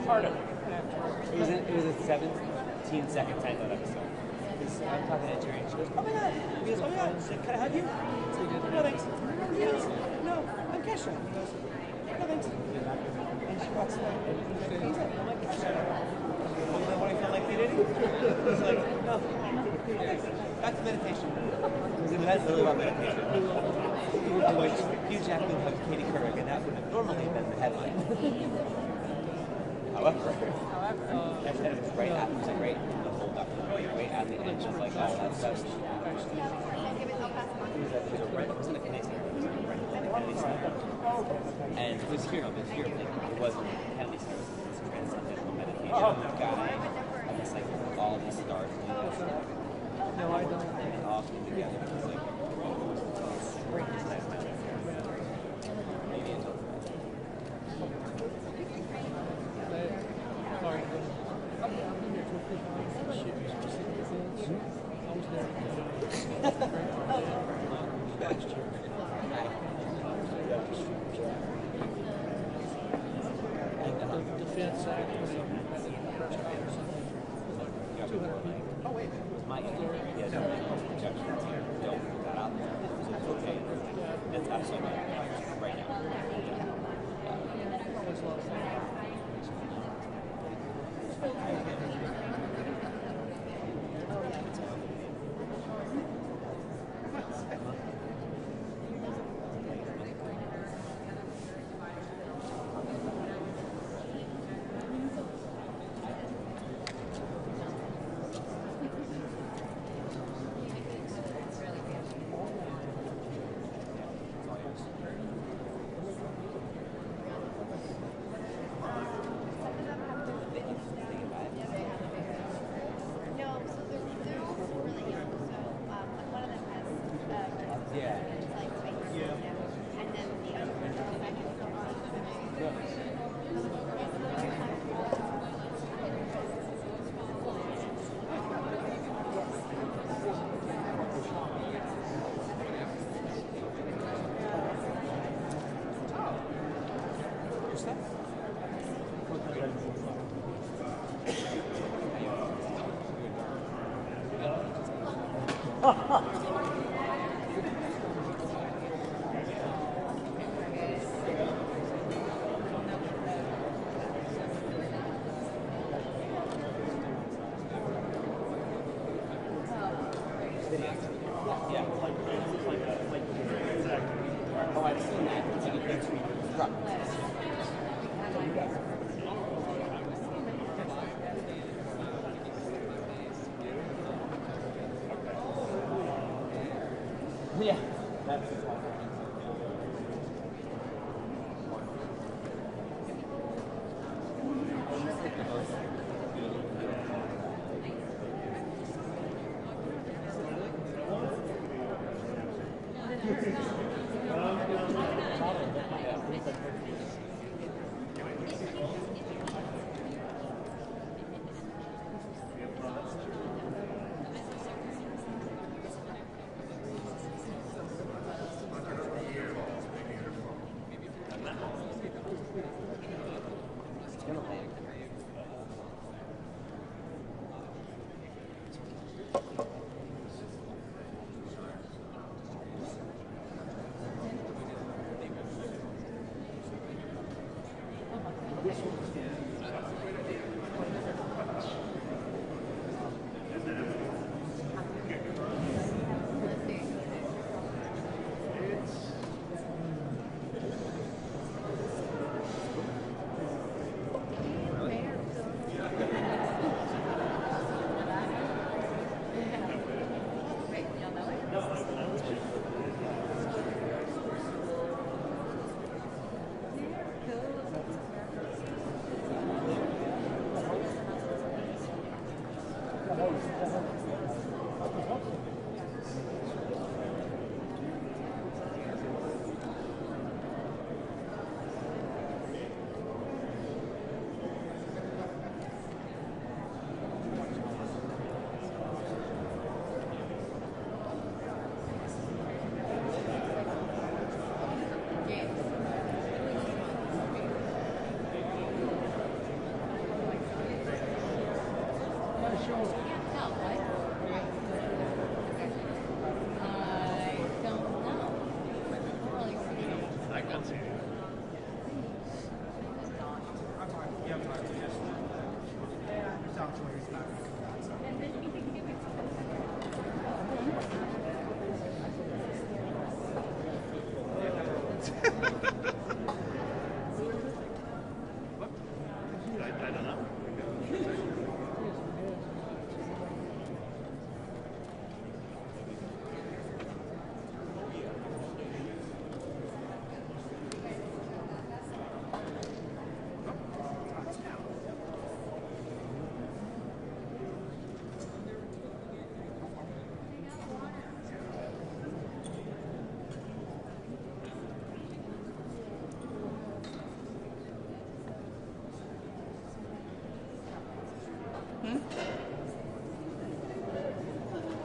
part of it. It was a 17-second time that episode. I'm talking to Terry, and she goes, "Oh my god!" He goes, "Oh my god!" She said, "Can I hug you?" So he goes, "No thanks." He goes, "No, I'm Kesha." He goes, "No thanks." And she walks away, and he's like, "Who's that?" I'm like, "Kesha." What I felt like he did? He's like, "No, thanks." Back to meditation. That's really about meditation. Which Hugh Jackman hugged Katie Couric, and that would have normally been the headline. However, that was right at the whole documentary, right at the end. She's like, "Oh, that's so." It wasn't a Kennedy Center. It was a Kennedy Center, and it was here. Like it wasn't Kennedy Center. It was this transcendental meditation guy, and it's like all these stars. No, I don't. And they all came together. It was like great. Maybe until. Defense Act was oh wait, it was my yeah, no projections here. Don't put that out there. It's okay. That's absolutely right now. Oh, I've seen that. It's like it makes me struck. Yeah, that's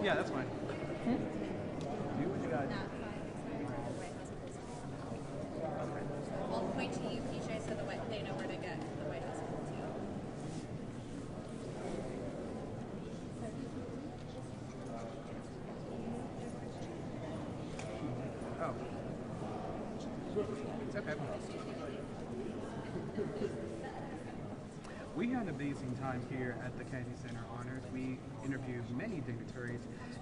Yeah, that's fine. Do what you got. I'll point to you, PJ, so they know where to get the White House too. Oh. It's okay. We had an amazing time here at the Kennedy Center Honors. We interviewed many dignitaries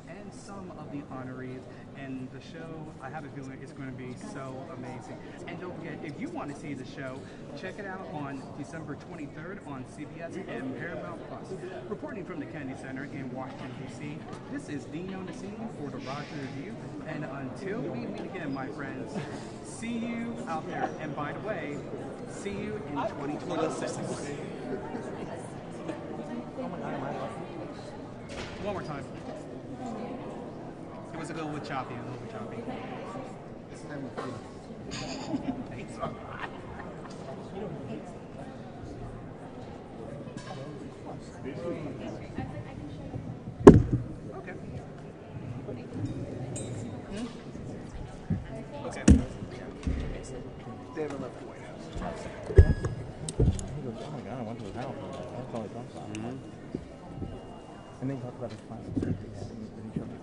and some of the honorees, and the show, I have a feeling it's going to be so amazing. And don't forget, if you want to see the show, check it out on December 23rd on CBS and Paramount Plus. Reporting from the Kennedy Center in Washington, D.C., this is Dean on the scene for the Roger Review. And until we meet again, my friends, see you out there. And by the way, see you in 2026. One more time. It was a little bit choppy, a little bit choppy. Thanks a lot. Okay. Okay. They haven't left the White House. He goes, oh my god, I went to his house. That's all he talks about. And then he talked about his plans. Then he showed me a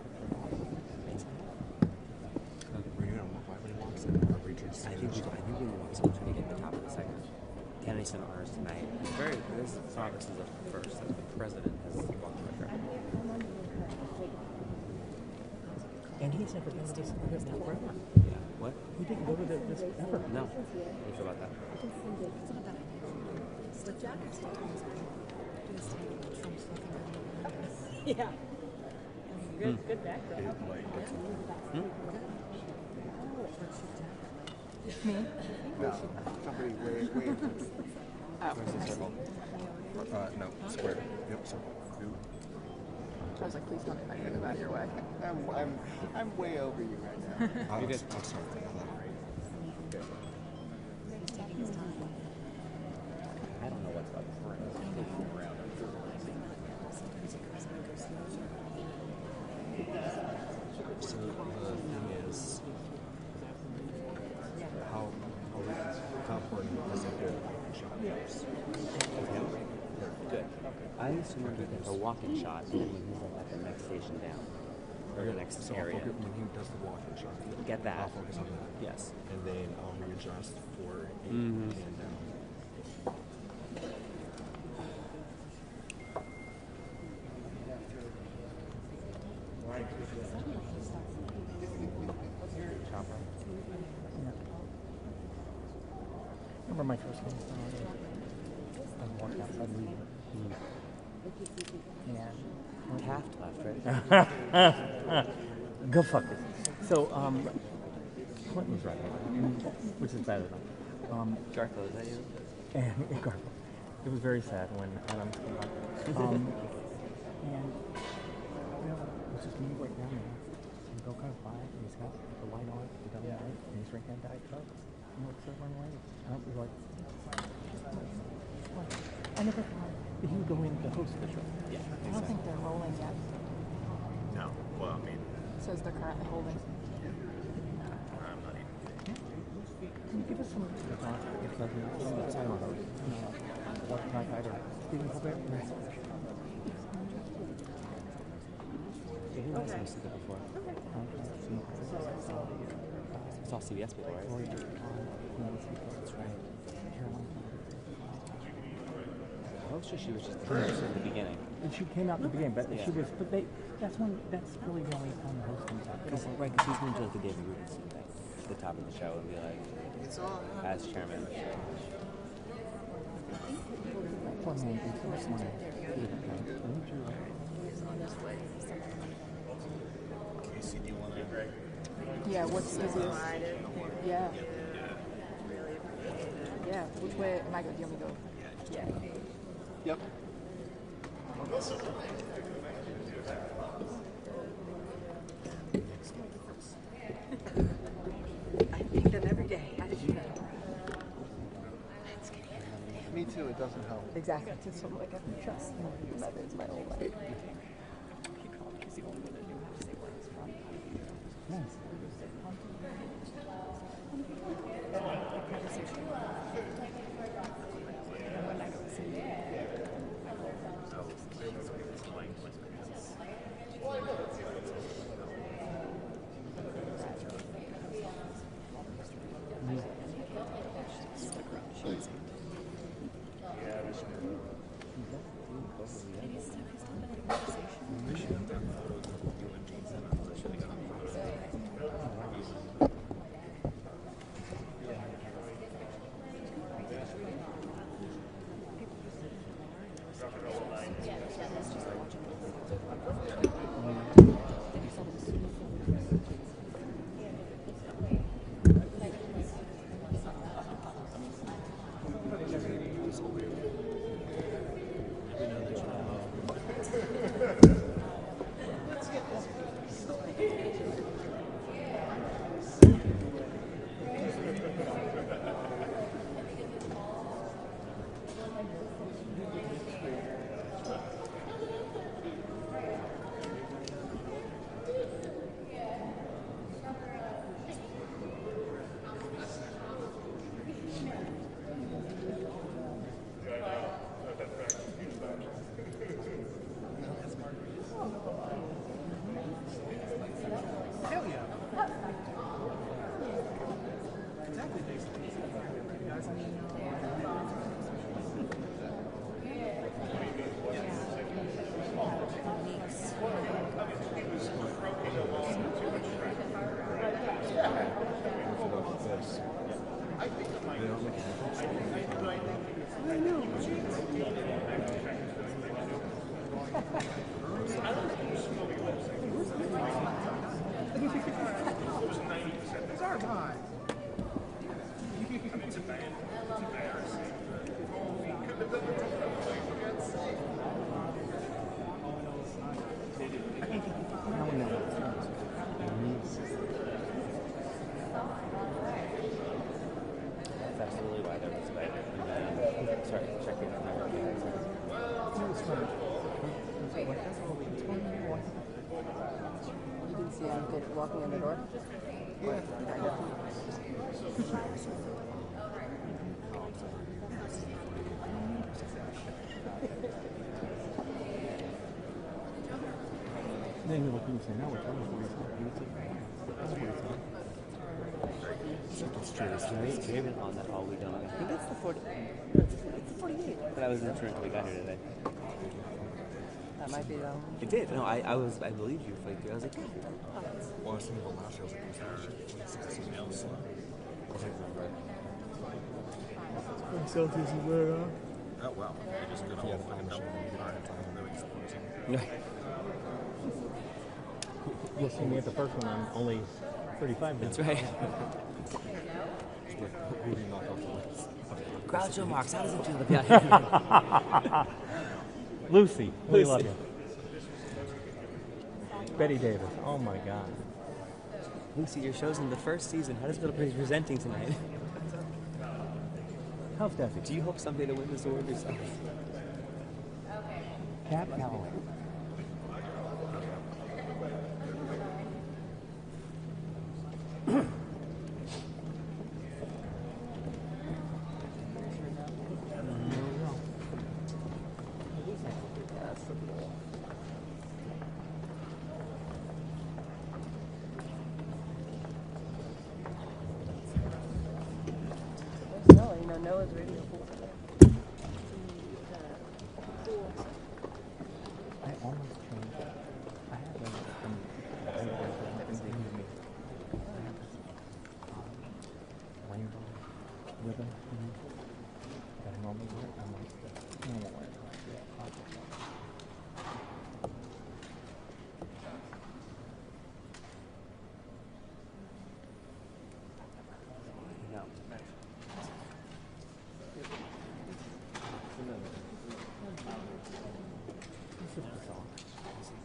picture. Were you gonna walk by when he walks in, or were you just? I think we walks up to me at the top of the second. Kennedy Center Honors tonight. This is the first that the president has walked the record. And he's never been to this forever. Yeah. What? He didn't go to this ever. No. What do you feel about that? Yeah. Good background. Me? No. Somebody way. Where's the circle? No, square. Yep, circle. I was like, please tell me if I can move out of your way. I'm way over you right now. You're good. I'll start with that. I don't know what's up for it. So the thing is, how important is a good shot? Good. I assume a walking shot, and then when he's like at the next station down, or the next area. When he does the walking shot, Get that. I'll focus on that. Yes. And then I'll readjust for a pan down. Remember my first game? I walked outside leaving. Yeah. Half left, right? Go fuck it. So, Clinton was right, which is bad enough. Garfield, is that you? And Garfield. It was very sad when Adams came out. And, it's just me right down there. And Bill comes by, and he's got the light on, the double light, and he's drinking a Diet Coke. And what's that one way? And I was like, I never thought that he would go in to host the show. Yeah. I don't think they're rolling yet. No. Well, I mean, It says they're currently holding. I'm not even. Can you give us some thoughts if the silent host? What can I either Stephen Colbert? Who else has seen it before? It's all CBS people, right? That's right. I was sure she was just at the beginning. And she came out in the beginning, but Yeah. she was. But that's really the only time the host comes out. Because she's going to like the David Rubenstein thing at the top of the show and be like, as chairman. Poor man, he's so smart. Casey, do you want to Greg? Yeah, what's easiest? Yeah. Yeah, which way am I going? Do you want me to go? Yeah. Yep. I think them every day. How did you know? Me too, it doesn't help. Exactly. Just from like a trust. That is my whole life. He's the only one that knew Nice. It's our time. That's absolutely why there was better. Sorry, checking on that. You didn't see him walking in the door? Yeah. Then you look and you say, no, it's only 40. That's true. We've been on that all week long. I think it's the 40. It's the 48. But I wasn't sure until we got here today. That might be them. It did. No, I believed you. Like, I was like, Well, I was thinking about last year, I was like, it was 16 else. I don't remember. Celtics is where, Oh, wow. Just a good whole fucking double. Yeah. You'll see me at the first one, I'm only 35 minutes. That's right. Who do you knock off the list? Groucho Marx, how does it feel to be out here? Lucy, we Lucy. love you. Betty Davis, oh my God. Lucy, your show's in the first season. How does it feel to be presenting tonight? How's Desi? Do you hope someday to win this award yourself? Cat Calloway. Noah's radio. I almost changed it. I had one from rainbow ribbon that I normally wear. I'm like, I don't wear it. No.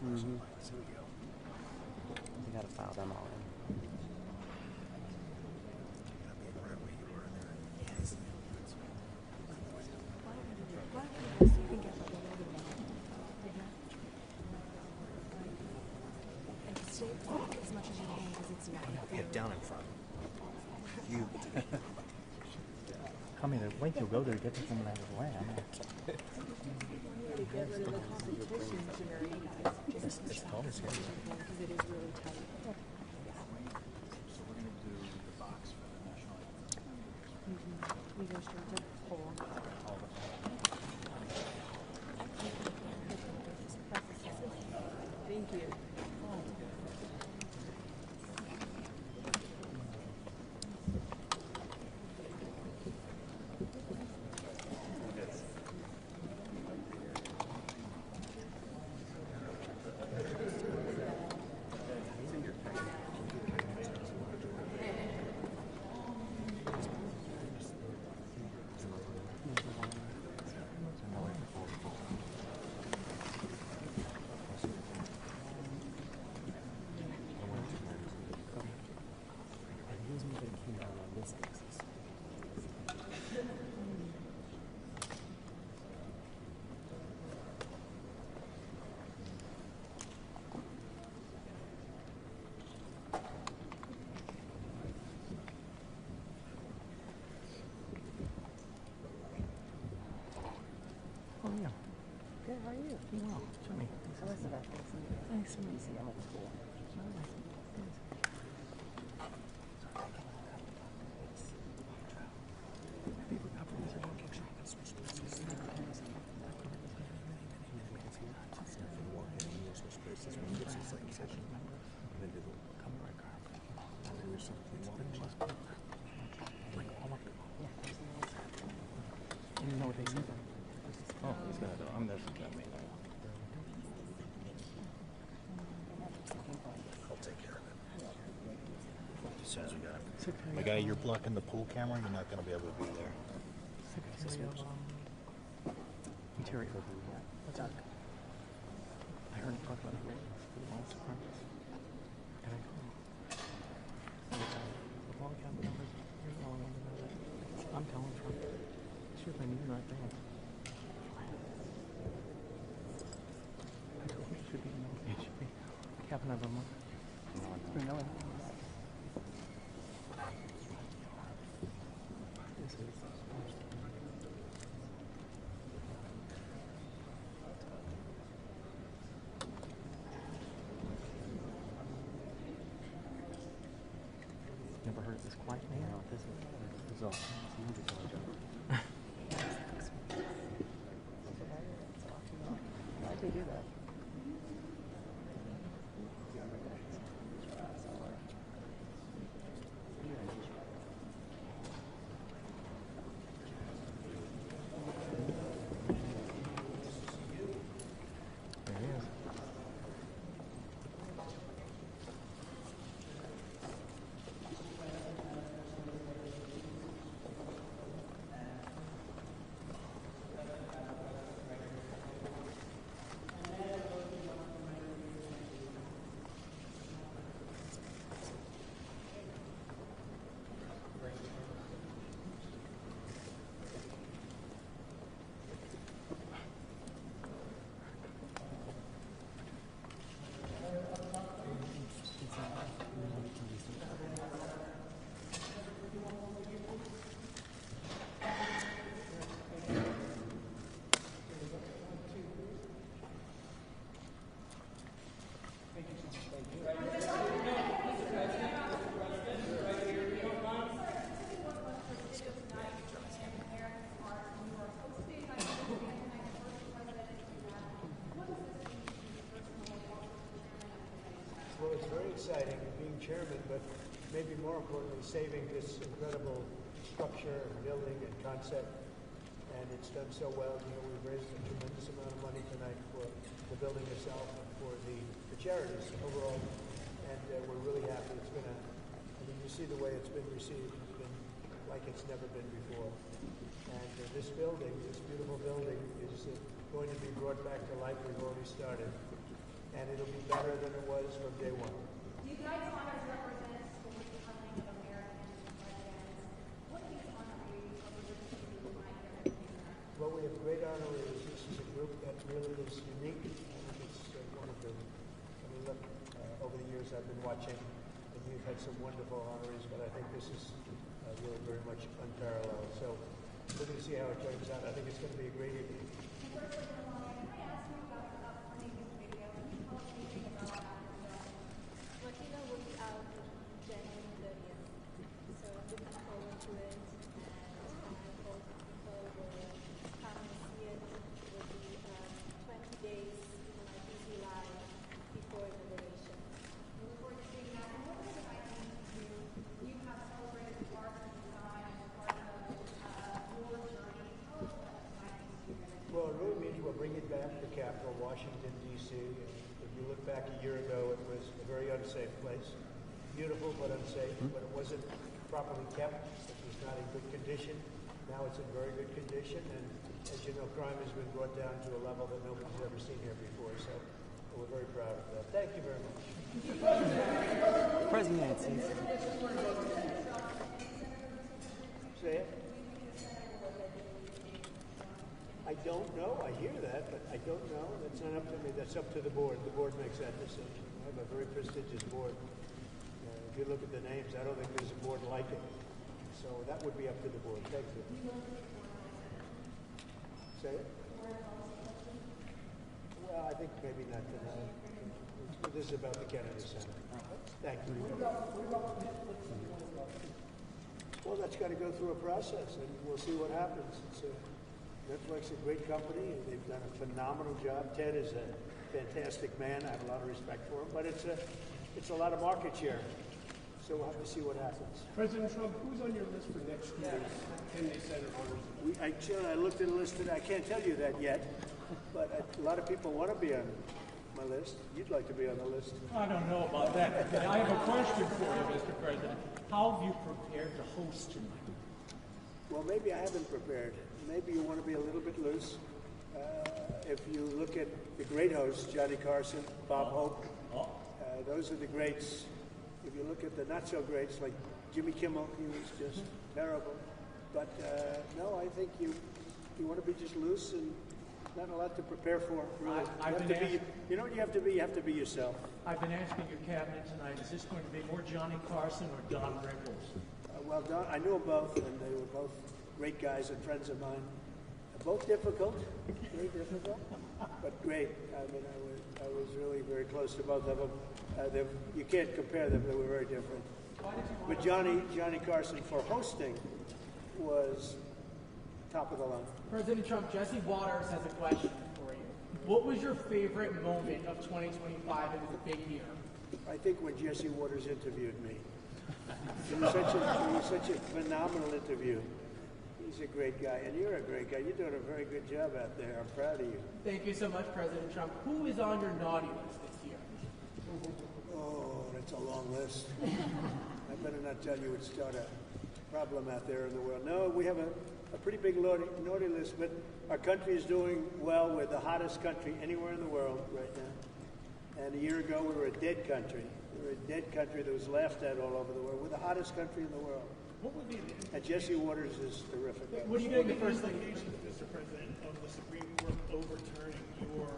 Mm-hmm. We gotta file them all in. As much as you can, because it's think he'll go there to get the woman out of the land. To get rid of the competition, It's totally scary. because it is really tight. So we're going to do the box for the national anthem. We go straight to pole. All the Thank you. Oh, yeah. Good, how are you? Well, Jimmy. Elizabeth. Nice to meet you. I'm at school. You know what they said? Oh, he's gonna do. I'm just gonna make that. I'll take care of it. As soon as we got him. My guy, you're blocking the pool camera. You're not going to be able to be there. Terry, what's up? I heard him talk about it. Can I call? The ball cap numbers. Here's all I want to know that. I'm telling Trump. Sure, if I need that thing. I told him it should be no. It should be cap number one. No. This is. Never heard this quiet man. No, this is all. Why'd they do that? There he is. Well, it's very exciting being chairman, but maybe more importantly, saving this incredible structure and building and concept. And it's done so well. You know, we've raised a tremendous amount of money tonight for the building itself and for the charities overall. And we're really happy. It's been you see the way it's been received. It's been like it's never been before. And this building, this beautiful building, is going to be brought back to life. We've already started. And it'll be better than it was from day one. Do you guys honors represent schools of Native Americans and residents? What do these honorees Well, we have great honorees. This is a group that really is unique. I think it's one of the, I mean, look, over the years I've been watching, and you've had some wonderful honorees, but I think this is really very much unparalleled. So we're going to see how it turns out. I think it's going to be a great evening. Latina will be out January 30th, so I'm looking forward to it, and I hope people will come and see it. It will be 20 days in my busy life before inauguration. We look forward to seeing that. And what was exciting to you? You have celebrated the art and design as part of your journey. Tell us what exciting to you. Well, it really means we're bringing back the capital, Washington, D.C. If you look back a year ago, it was a very unsafe place. Beautiful, but unsafe. But it wasn't properly kept. It was not in good condition. Now it's in very good condition. And as you know, crime has been brought down to a level that nobody's ever seen here before. So we're very proud of that. Thank you very much. Presidencies. Say it. I don't know. I hear that, but I don't know. That's not up to me. That's up to the board. The board makes that decision. I have a very prestigious board. If you look at the names, I don't think there's a board like it. So that would be up to the board. Thank you. Say it. Well, I think maybe not tonight. This is about the Kennedy Center. Thank you. Well, that's got to go through a process, and we'll see what happens. Netflix is a great company, and they've done a phenomenal job. Ted is a fantastic man. I have a lot of respect for him, but it's a lot of market share. So we'll have to see what happens. President Trump, who's on your list for next year's Kennedy Center honors? I looked at the list today. I can't tell you that yet, but a lot of people want to be on my list. You'd like to be on the list. I don't know about that. I have a question for you, Mr. President. How have you prepared to host tonight? Well, maybe I haven't prepared. Maybe you want to be a little bit loose. If you look at the great hosts, Johnny Carson, Bob Hope, those are the greats. If you look at the not-so-greats, like Jimmy Kimmel, he was just terrible. But no, I think you want to be just loose and not a lot to prepare for, really. You know what you have to be? You have to be yourself. I've been asking your cabinet tonight, is this going to be more Johnny Carson or Don Rickles? Well, Don, I knew them both, and they were both great guys and friends of mine. Both difficult, very difficult, but great. I mean, I was really very close to both of them. You can't compare them; they were very different. But Johnny Carson for hosting was top of the line. President Trump, Jesse Waters has a question for you. What was your favorite moment of 2025? It was a big year. I think when Jesse Waters interviewed me. It was such a phenomenal interview. He's a great guy, and you're a great guy. You're doing a very good job out there. I'm proud of you. Thank you so much, President Trump. Who is on your naughty list this year? Oh, that's a long list. I better not tell you it's got a problem out there in the world. No, we have a pretty big naughty list, but our country is doing well. We're the hottest country anywhere in the world right now. And a year ago, we were a dead country. We were a dead country that was laughed at all over the world. We're the hottest country in the world. What would be the And Jesse Waters is terrific. What are you doing the first implications, Mr. President, of the Supreme Court overturning your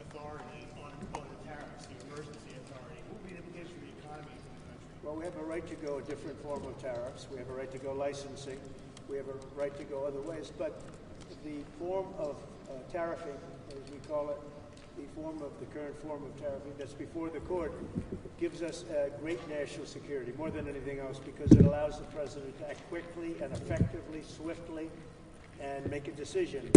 authority on the tariffs, the emergency authority? What would be the implications for the economy of the country? Well, we have a right to go a different form of tariffs. We have a right to go licensing. We have a right to go other ways. But the form of tariffing, as we call it, the current form of tariffing that's before the court, gives us great national security, more than anything else, because it allows the president to act quickly and effectively, swiftly, and make a decision.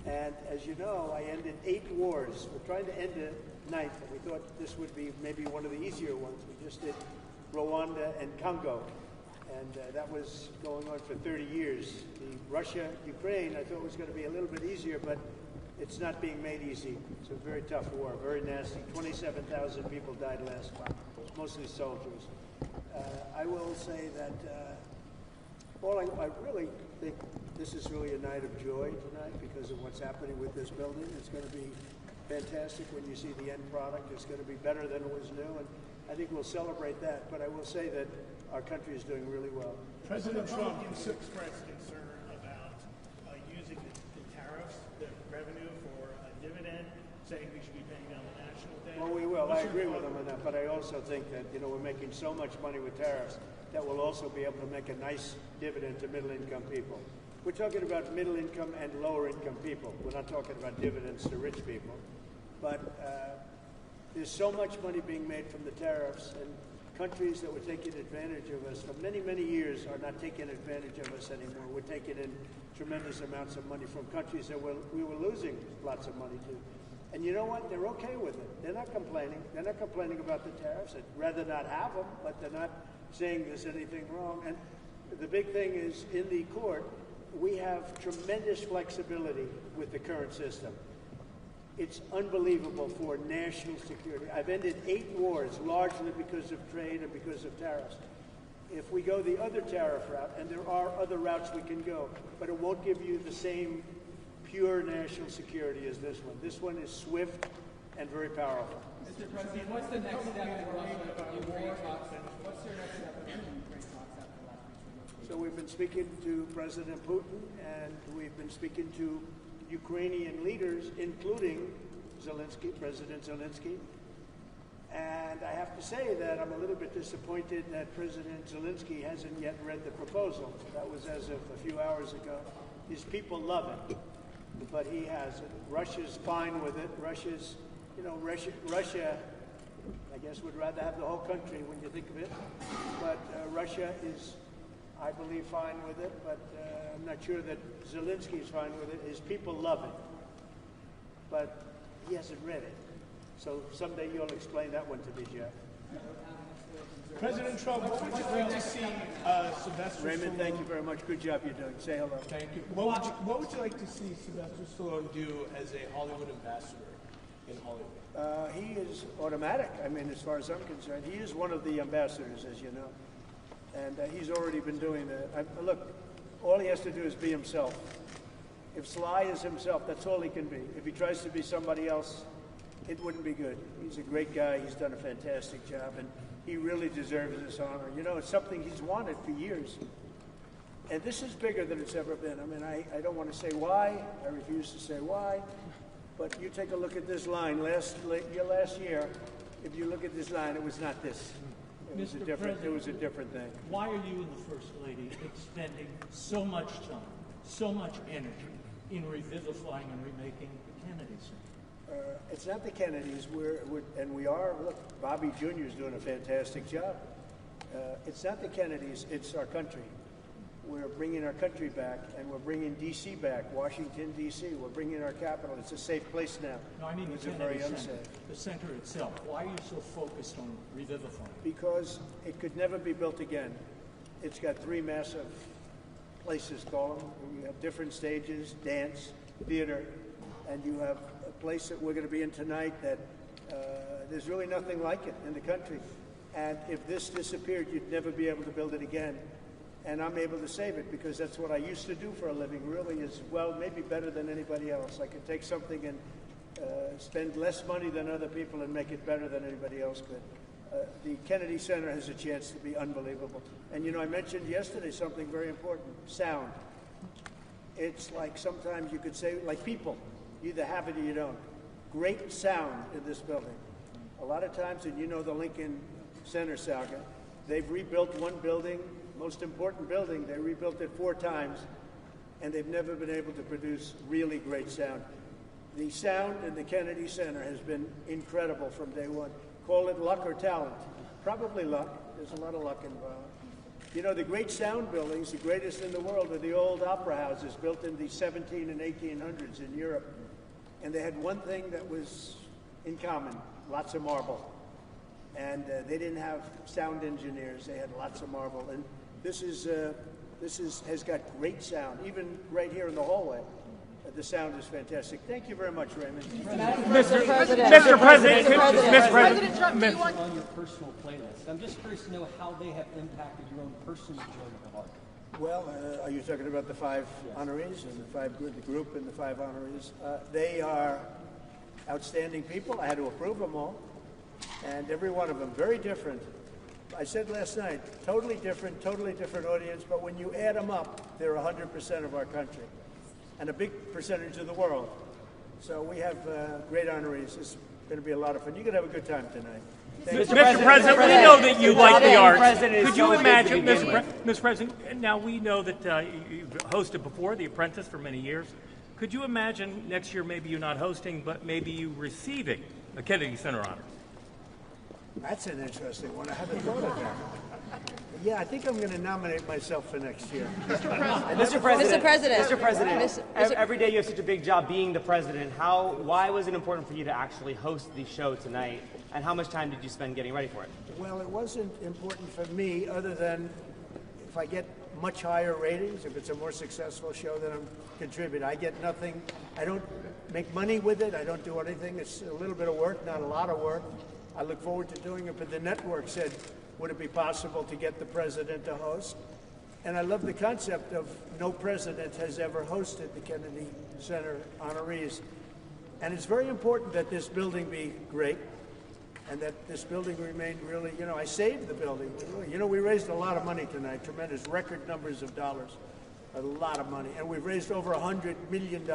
And as you know, I ended 8 wars. We're trying to end a 9th, and we thought this would be maybe one of the easier ones. We just did Rwanda and Congo, and that was going on for 30 years. The Russia-Ukraine, I thought was going to be a little bit easier, but it's not being made easy. It's a very tough war, very nasty. 27,000 people died last time, mostly soldiers. I will say that I really think this is really a night of joy tonight because of what's happening with this building. It's going to be fantastic when you see the end product. It's going to be better than it was new, and I think we'll celebrate that. But I will say that our country is doing really well. President Trump expressed concern about using the tariffs, the revenue for a dividend, saying we should be paying down the national debt. Well, we will. I agree with him on that, but I also think that we're making so much money with tariffs that we'll also be able to make a nice dividend to middle-income people. We're talking about middle income and lower income people. We're not talking about dividends to rich people. But there's so much money being made from the tariffs, and countries that were taking advantage of us for many, many years are not taking advantage of us anymore. We're taking in tremendous amounts of money from countries that we were losing lots of money to. And you know what? They're okay with it. They're not complaining. They're not complaining about the tariffs. They'd rather not have them, but they're not saying there's anything wrong. And the big thing is, in the court, we have tremendous flexibility with the current system. It's unbelievable for national security. I've ended 8 wars, largely because of trade and because of tariffs. If we go the other tariff route, and there are other routes we can go, but it won't give you the same pure national security as this one. This one is swift and very powerful. Mr. President, what's the next step in Russia? What's your next step in Ukraine talks after last week's negotiations? So we've been speaking to President Putin, and we've been speaking to Ukrainian leaders, including Zelensky, President Zelensky. And I have to say that I'm a little bit disappointed that President Zelensky hasn't yet read the proposal. That was as of a few hours ago. His people love it, but he hasn't. Russia's fine with it. Russia's, you know, Russia, I guess, would rather have the whole country when you think of it. But Russia is, I believe, fine with it, but I'm not sure that Zelensky is fine with it. His people love it, but he hasn't read it. So someday you'll explain that one to me, Jeff. President Trump, what would you like to see Sylvester Raymond, Stallone? thank you very much. Good job you're doing. Say hello. Thank you. What would you like to see Sylvester Stallone do as a Hollywood ambassador in Hollywood? He is automatic. I mean, as far as I'm concerned, he is one of the ambassadors, as you know. And he's already been doing that. Look, all he has to do is be himself. If Sly is himself, that's all he can be. If he tries to be somebody else, it wouldn't be good. He's a great guy. He's done a fantastic job, and he really deserves this honor. You know, it's something he's wanted for years. And this is bigger than it's ever been. I mean, I don't want to say why. I refuse to say why. But you take a look at this line. Last year, if you look at this line, it was not this. It was a different thing. Why are you and the First Lady expending so much time, so much energy in revivifying and remaking the Kennedy Center? It's not the Kennedys. Look, Bobby Jr. is doing a fantastic job. It's not the Kennedys. It's our country. We're bringing our country back, and we're bringing D.C. back, Washington, D.C. We're bringing our capital. It's a safe place now. No, I mean it was the very Kennedy unsafe. Center, the center itself. Why are you so focused on revivifying? Because it could never be built again. It's got 3 massive places, call them. You have different stages, dance, theater, and you have a place that we're going to be in tonight that there's really nothing like it in the country. And if this disappeared, you'd never be able to build it again. And I'm able to save it because that's what I used to do for a living, really, is, well, maybe better than anybody else. I could take something and spend less money than other people and make it better than anybody else could. The Kennedy Center has a chance to be unbelievable. And, you know, I mentioned yesterday something very important, sound. It's like sometimes you could say, like people, you either have it or you don't. Great sound in this building. A lot of times, and you know the Lincoln Center saga, they've rebuilt one building, most important building, they rebuilt it 4 times, and they've never been able to produce really great sound. The sound in the Kennedy Center has been incredible from day one. Call it luck or talent. Probably luck. There's a lot of luck involved. You know, the great sound buildings, the greatest in the world, are the old opera houses built in the 17 and 1800s in Europe. And they had one thing that was in common, lots of marble. And they didn't have sound engineers. They had lots of marble. And this has got great sound, even right here in the hallway. The sound is fantastic. Thank you very much, Raymond. Mr. President. President Trump, do you want on your personal playlist? I'm just curious to know how they have impacted your own personal enjoyment of art. Well, are you talking about the 5 honorees and the group and the 5 honorees? They are outstanding people. I had to approve them all, and every one of them very different. I said last night, totally different audience. But when you add them up, they're 100% of our country, and a big percentage of the world. So we have great honorees. It's going to be a lot of fun. You're going to have a good time tonight. Mr. President, we know that you like the arts. Could you imagine, Mr. Mr. President, now we know that you've hosted before, The Apprentice, for many years. Could you imagine next year maybe you not hosting, but maybe you receiving a Kennedy Center Honors? That's an interesting one. I haven't thought of that. Yeah, I think I'm going to nominate myself for next year. Mr. President, every day you have such a big job being the president. Why was it important for you to actually host the show tonight, and how much time did you spend getting ready for it? Well, it wasn't important for me other than if I get much higher ratings, if it's a more successful show, then I'm contributing. I get nothing. I don't make money with it. I don't do anything. It's a little bit of work, not a lot of work. I look forward to doing it, but the network said, would it be possible to get the president to host? And I love the concept of no president has ever hosted the Kennedy Center Honorees. And it's very important that this building be great and that this building remain really, I saved the building. We raised a lot of money tonight, tremendous record numbers of dollars, a lot of money. And we've raised over $100 million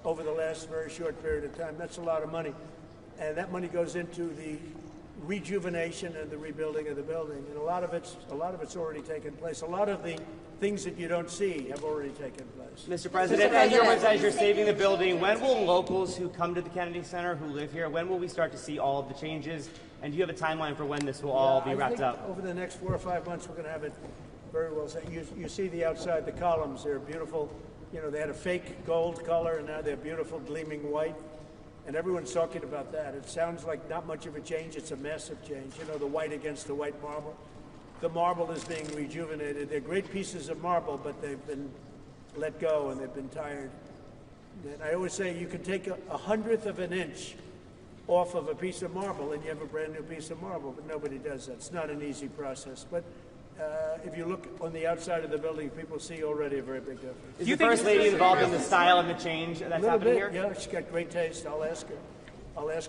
over the last very short period of time. That's a lot of money. And that money goes into the rejuvenation and the rebuilding of the building. And a lot of it's already taken place. A lot of the things that you don't see have already taken place. Mr. President, as you're saving the building, when will locals who come to the Kennedy Center, who live here, when will we start to see all of the changes? And do you have a timeline for when this will all be wrapped up? Over the next 4 or 5 months, we're going to have it very well set. You see the outside, the columns, they're beautiful. They had a fake gold color, and now they're beautiful, gleaming white. And everyone's talking about that. It sounds like not much of a change. It's a massive change. The white against the white marble. The marble is being rejuvenated. They're great pieces of marble, but they've been let go and they've been tired. And I always say you can take a 100th of an inch off of a piece of marble and you have a brand new piece of marble, but nobody does that. It's not an easy process. But if you look on the outside of the building, people see already a very big difference. Is the First Lady involved in the style and the change that's happening here? Yeah, she's got great taste. I'll ask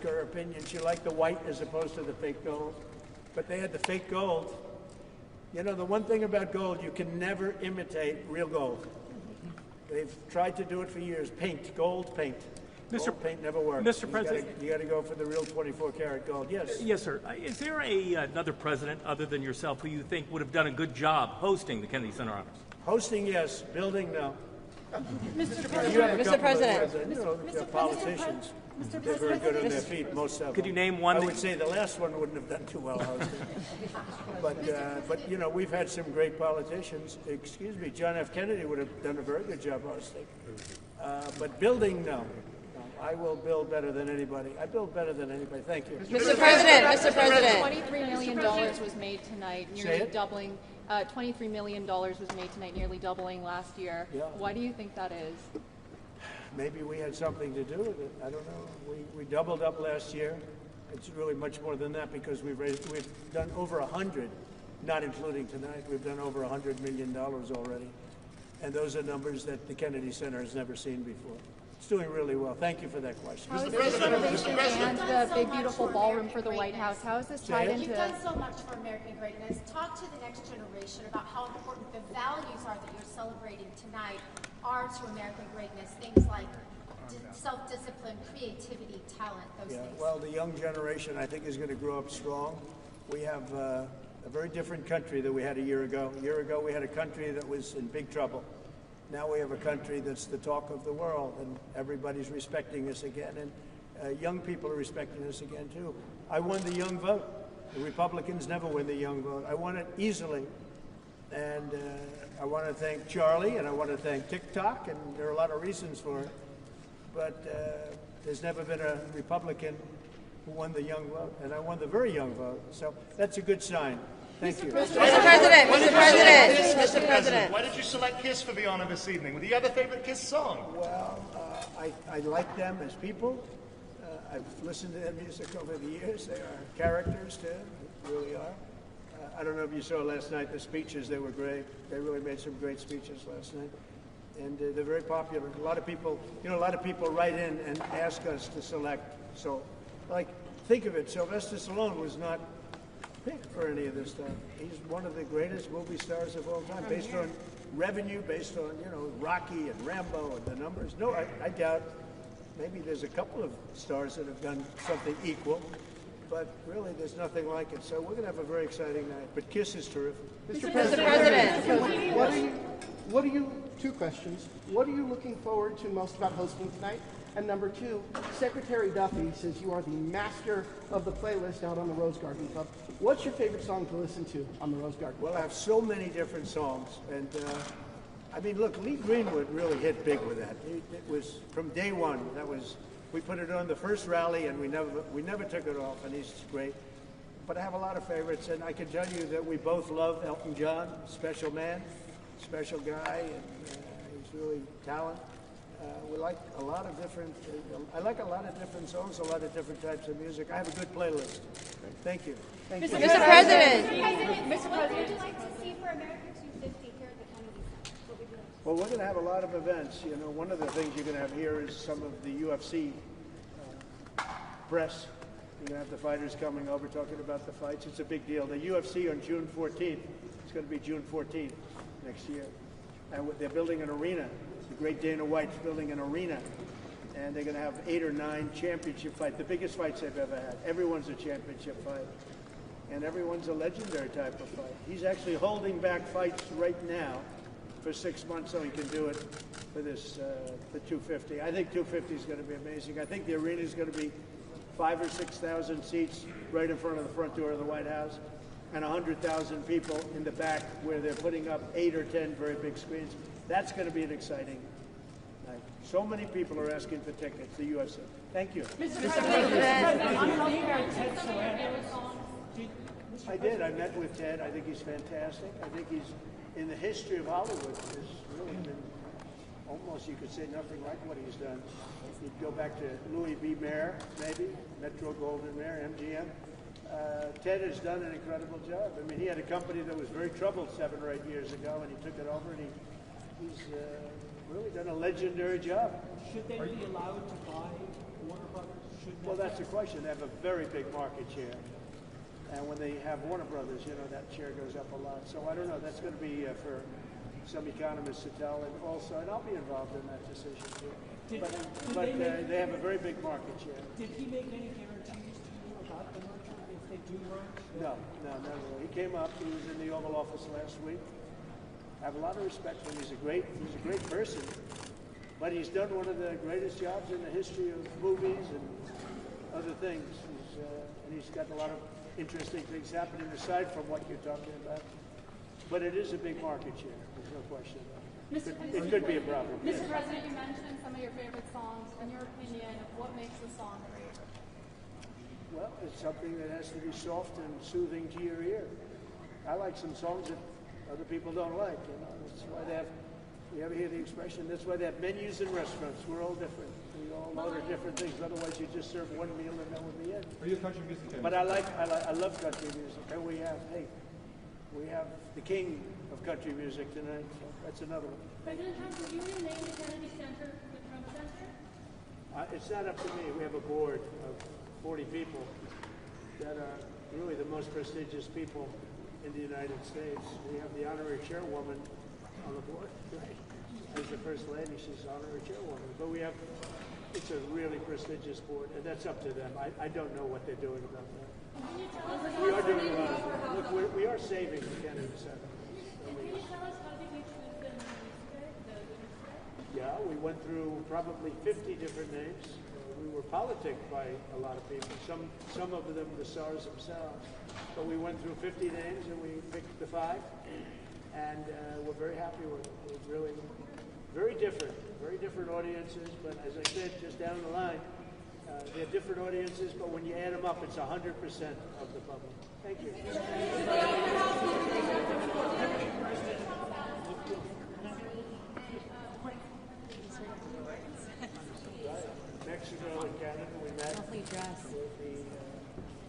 her opinion. She liked the white as opposed to the fake gold. But they had the fake gold. The one thing about gold, you can never imitate real gold. They've tried to do it for years. Gold paint. Gold paint never works. Mr. President, you got to go for the real 24-karat gold. Yes. Yes, sir. Is there another president other than yourself who you think would have done a good job hosting the Kennedy Center Honors? Hosting, yes. Building, no. Mr. President. Politicians. They're very good on their feet, most of them. Could you name one? I would say the last one wouldn't have done too well hosting. But we've had some great politicians. Excuse me, John F. Kennedy would have done a very good job hosting. But building, no. I will build better than anybody. I build better than anybody. Thank you. Mr. President. $23 million was made tonight, nearly doubling. $23 million was made tonight, nearly doubling last year. Yeah. Why do you think that is? Maybe we had something to do with it. I don't know. We doubled up last year. It's really much more than that because we've done over 100, not including tonight. We've done over $100 million already. And those are numbers that the Kennedy Center has never seen before. It's doing really well. Thank you for that question. How is this renovation and the big, beautiful ballroom for the White House, how is this tied into... You've done so much for American greatness. Talk to the next generation about how important the values are that you're celebrating tonight are to American greatness. Things like self-discipline, creativity, talent, those things. Well, the young generation, I think, is going to grow up strong. We have a very different country than we had a year ago. A year ago, we had a country that was in big trouble. Now we have a country that's the talk of the world, and everybody's respecting us again, and young people are respecting us again, too. I won the young vote. The Republicans never win the young vote. I won it easily, and I want to thank Charlie, and I want to thank TikTok, and there are a lot of reasons for it, but there's never been a Republican who won the young vote, and I won the very young vote, so that's a good sign. Thank you. Mr. President. Why did you select Kiss for the honor this evening? Do you have a favorite Kiss song? Well, I like them as people. I've listened to their music over the years. They are characters, too. They really are. I don't know if you saw last night the speeches. They were great. They really made some great speeches last night. And they're very popular. A lot of people write in and ask us to select. So, think of it. Sylvester Stallone was not picked for any of this stuff. He's one of the greatest movie stars of all time, based on revenue, based on, Rocky and Rambo and the numbers. No, I doubt maybe there's a couple of stars that have done something equal. but really there's nothing like it. So we're going to have a very exciting night. But KISS is terrific. Mr. President. What are you, two questions. What are you looking forward to most about hosting tonight? And number two, Secretary Duffy says you are the master of the playlist out on the Rose Garden Club. What's your favorite song to listen to on the Rose Garden Club? Well, I have so many different songs. And I mean, look, Lee Greenwood really hit big with that. It was from day one. We put it on the first rally, and we never took it off, and he's great. But I have a lot of favorites, and I can tell you that we both love Elton John, special man, special guy, and he's really talented. We like a lot of different. I like a lot of different songs, a lot of different types of music. I have a good playlist. Thank you. Mr. President. What would you like to see for America 250 here at the Kennedy Center? What would you like to see? Well, we're going to have a lot of events. You know, one of the things you're going to have here is some of the UFC press. You're going to have the fighters coming over talking about the fights. It's a big deal. The UFC on June 14th. It's going to be June 14th next year. And they're building an arena. The great Dana White's building an arena. And they're going to have 8 or 9 championship fights, the biggest fights they've ever had. Everyone's a championship fight. And everyone's a legendary type of fight. He's actually holding back fights right now for 6 months so he can do it for this, the 250. I think 250 is going to be amazing. I think the arena is going to be 5,000 or 6,000 seats right in front of the front door of the White House, and 100,000 people in the back where they're putting up 8 or 10 very big screens. That's going to be an exciting night. So many people are asking for tickets, the UFC. Thank you. Mr. President. I did. I met with Ted. I think he's fantastic. I think he's, in the history of Hollywood, has really been almost, you could say, nothing like what he's done. You'd go back to Louis B. Mayer, maybe, Metro Goldwyn Mayer, MGM. Ted has done an incredible job. I mean, he had a company that was very troubled 7 or 8 years ago, and he took it over, and he's really done a legendary job. Should they be allowed to buy Warner Brothers? Well, that's the question. They have a very big market share. And when they have Warner Brothers, you know, that share goes up a lot. So I don't know. That's going to be for some economists to tell. And also, and I'll be involved in that decision too. But they have a very big market share. Did he make any guarantees to you about the merger if they do merge? No. He came up. He was in the Oval Office last week. I have a lot of respect for him. He's a great person. But he's done one of the greatest jobs in the history of movies and other things. And he's got a lot of interesting things happening aside from what you're talking about. But it is a big market share. There's no question. It could be a problem. Mr. President, you mentioned some of your favorite songs. In your opinion, what makes a song great? Well, it's something that has to be soft and soothing to your ear. I like some songs that other people don't like. You know, that's why they have. You ever hear the expression? That's why they have menus in restaurants. We're all different. We all order different things. Otherwise, you just serve one meal and that would be it. Are you a country music fan? But I love country music. And we have the king of country music tonight. So that's another one. President Trump, will you rename the Kennedy Center the Trump Center? It's not up to me. We have a board of 40 people that are really the most prestigious people in the United States. We have the honorary chairwoman on the board, right? As the First Lady, she's honorary chairwoman. But it's a really prestigious board, and that's up to them. I don't know what they're doing about that. We are doing a lot of things. Look, we are saving the Kennedy Center. Can you tell us how did you choose the names? Yeah, we went through probably 50 different names. We were politicked by a lot of people. Some of them the stars themselves. But we went through 50 names and we picked the 5. And we're very happy with it. It's really very different audiences. But as I said, just down the line, they're different audiences. But when you add them up, it's 100% of the public. Thank you. Mexico and Canada, we met. Lovely dress. With the,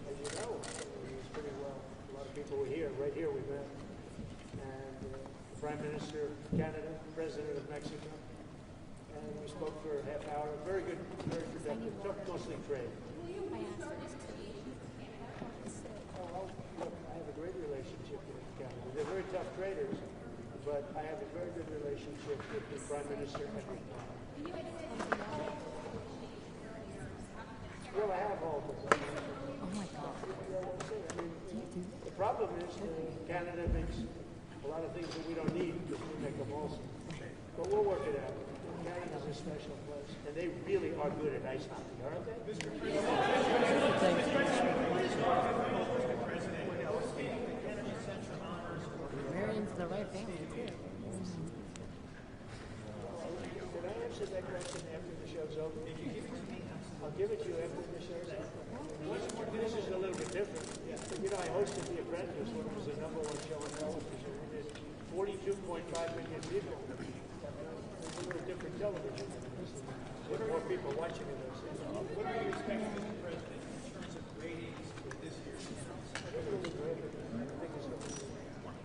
as you know, it was pretty well. A lot of people were here. Right here we met. And the Prime Minister of Canada, President of Mexico. And we spoke for a half hour. Very good, very productive. Talked mostly trade. Look, I have a great relationship with Canada. They're very tough traders, but I have a very good relationship with the Prime Minister every time. Well, I have all of them. Oh my God. The problem is Canada makes a lot of things that we don't need because we make them also. But we'll work it out. Canada's a special place, and they really are good at ice hockey, aren't they? Marion's the right family, too. Did I answer that question after the show's over? I'll give it to you after the show's over. This is a little bit different. You know, I hosted The Apprentice when it was the #1 show on television. We did 42.5 million people. It's a little different television. There's more people watching it. What are you expecting from the president in terms of ratings for this year's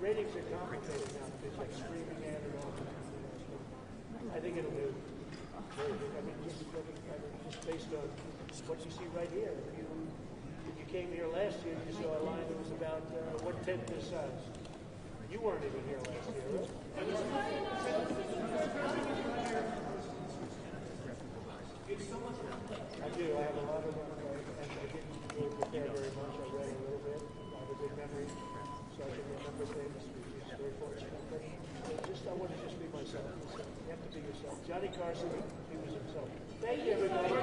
Ratings are complicated now because like streaming ad and all that. I think it'll do very good. I mean, just based on what you see right here. If you came here last year, you saw a line that was about 1/10 this size. You weren't even here last year, right? I do. I have a lot of them, and I didn't really prepare very much. I read a little bit. I have a good memory, so I can remember things, which is very fortunate. But I want to just be myself. You have to be yourself. Johnny Carson, he was himself. Thank you, everybody.